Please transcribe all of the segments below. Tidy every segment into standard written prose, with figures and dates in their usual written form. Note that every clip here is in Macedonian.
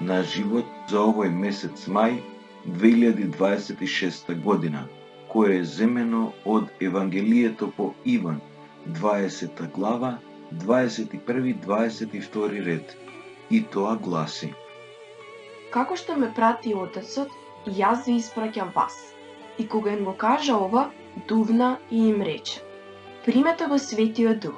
на живот за овој месец мај 2026 година, кое е земено од Евангелието по Иван, 20 глава, 21-22 ред. И тоа гласи: Како што ме прати Отецот, и јас ви испраќам вас. И кога им го кажа ова, дувна и им рече: Примете го Светиот Дух.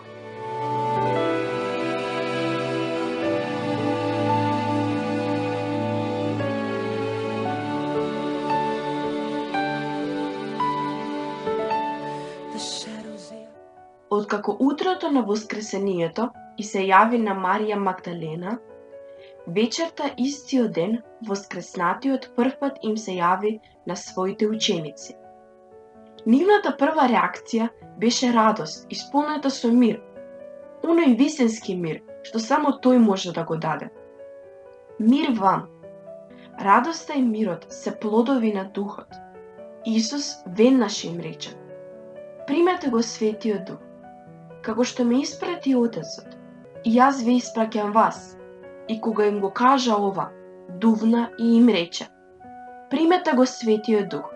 Откако утрото на воскресението и се јави на Марија Магдалена, вечерта истиот ден воскреснатиот првпат им се јави на своите ученици. Нивната прва реакција беше радост, исполнета со мир, оној висенски мир, што само тој може да го даде. Мир вам. Радоста и мирот се плодови на Духот. Исус веднаш им рече: Примете го Светиот Дух. Како што ме испрати Отецот, и јас ви испраќам вас. И кога им го кажа ова, дувна и им рече: Примете го Светиот Дух.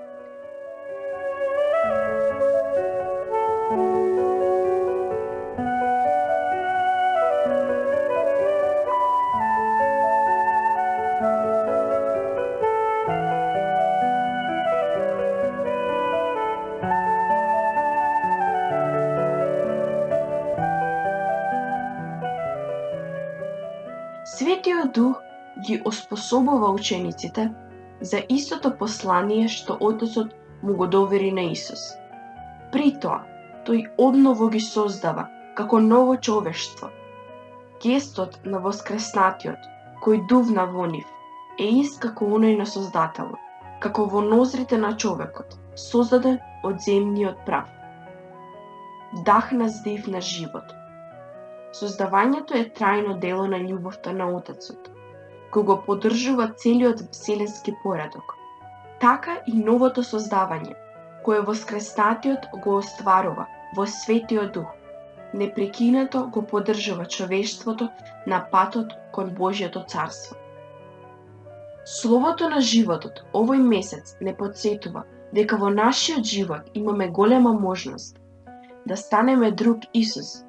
Светиот Дух ги оспособува учениците за истото послание што Отецот му го довери на Исус. При тоа, тој одново ги создава како ново човештво. Гестот на воскреснатиот, кој дувна во нив, е ист како оној на Создателот, како во нозрите на човекот, создаден од земниот прав. Дах на здив на живот. Создавањето е трајно дело на љубовта на Отецот, кој го поддржува целиот вселенски поредок. Така и новото создавање, кое воскреснатиот го остварува во Светиот Дух, непрекинато го поддржува човештвото на патот кон Божјото царство. Словото на животот овој месец не потсетува дека во нашиот живот имаме голема можност да станеме друг Исус.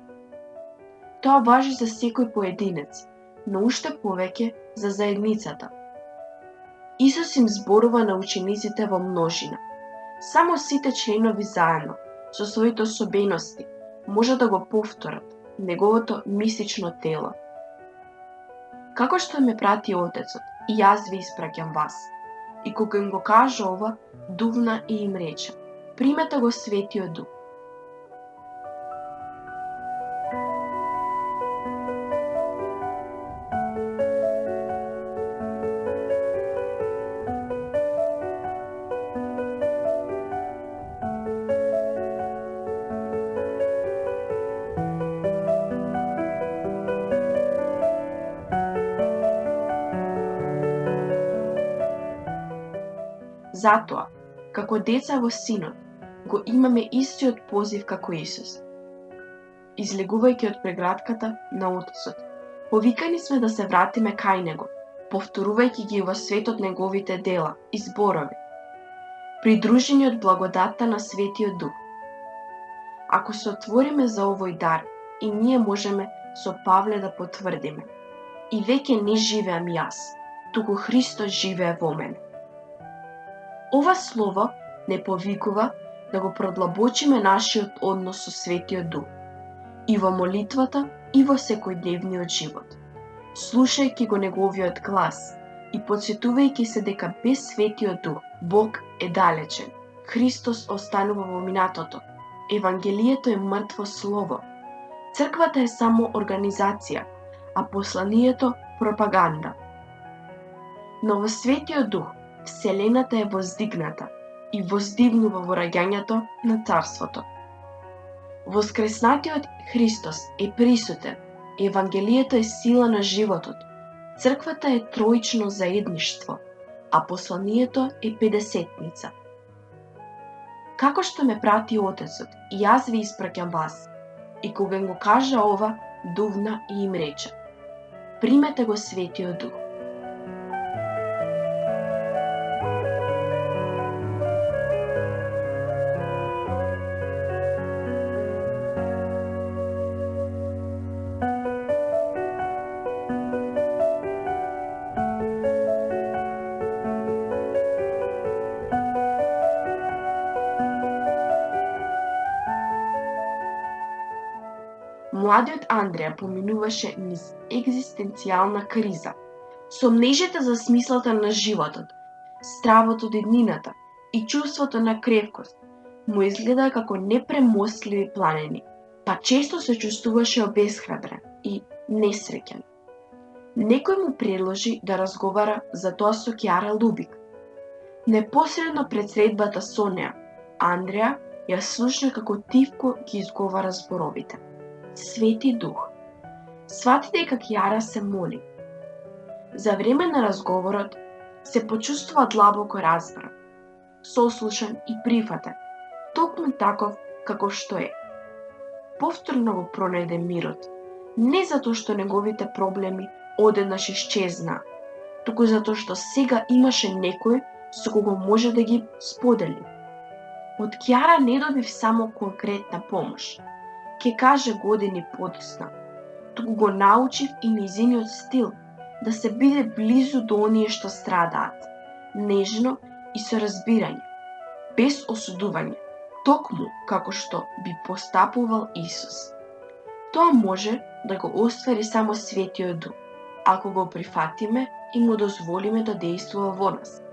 Тоа важи за секој поединец, но уште повеќе за заедницата. Исус им зборува на учениците во множина. Само сите членови заедно, со своите особености, може да го повторат неговото мистично тело. Како што ме прати Отецот, и јас ви испраќам вас. И кога им го кажа ова, дувна и им рече: Примете го Светиот Дух. Затоа, како деца во Синот, го имаме истиот позив како Исус. Излегувајќи од прегратката на Отецот, повикани сме да се вратиме кај Него, повторувајќи ги во светот Неговите дела и зборови, придружени од благодатта на Светиот Дух. Ако се отвориме за овој дар, и ние можеме со Павле да потврдиме: И веќе не живеам јас, туку Христос живее во мене. Ова слово не повикува да го продлабочиме нашиот однос со Светиот Дух и во молитвата и во секојдневниот живот, слушајќи го Неговиот глас и потсетувајќи се дека без Светиот Дух Бог е далечен, Христос останува во минатото, Евангелието е мртво слово, црквата е само организација, а посланието пропаганда. Но во Светиот Дух Вселената е воздигната и воздигнува во раѓањето на Царството. Воскреснатиот Христос е присутен, Евангелието е сила на животот, црквата е троично заедништво, а посланието е педесетница. Како што ме прати Отецот, и јас ви испраќам вас. И кога им го кажа ова, дувна и им рече: Примете го Светиот Дух. младиот Андреја поминуваше низ екзистенцијална криза. Сомнежите за смислата на животот, стравот од еднината и чувството на кревкост му изгледа како непремостливи планини, па често се чувствуваше обесхрабрен и несреќен. Некој му предложи да разговара за тоа со Кјара Лубик. Непосредно пред средбата со неа, Андреја ја слушна како тивко ги изговара зборовите. Свети Дух. Свати дека Кјара се моли. За време на разговорот се почувствува длабоко разбран, сослушан и прифатен, токму таков како што е. Повторно го пронајде мирот, не затоа што неговите проблеми одеднаш исчезна, туку затоа што сега имаше некој со кого може да ги сподели. Од Кјара не добив само конкретна помош, ке каже години подоцна, туку го научив и нејзиниот стил да се биде близу до оние што страдаат, нежно и со разбирање, без осудување, токму како што би постапувал Исус. Тоа може да го оствари само Светиот Дух, ако го прифатиме и му дозволиме да действува во нас.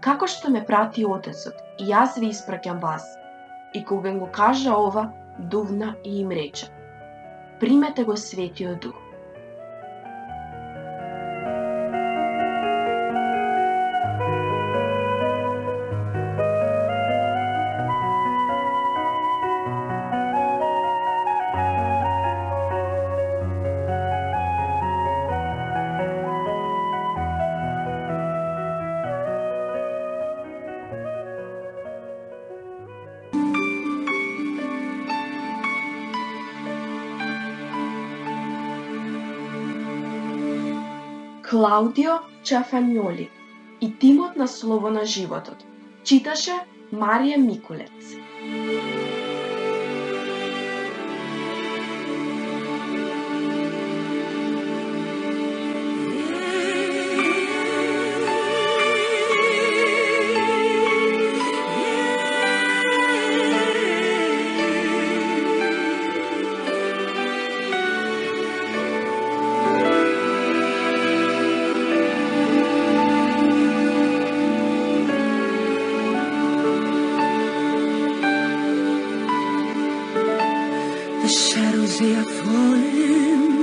Како што ме прати Отецот, и јас ви испраќам вас. И кога го кажа ова, дувна и им рече: примете го Светиот Дух. Клаудио Чафањоли и тимот на Слово на животот. Читаше Марија Микулец. The shadows they are falling,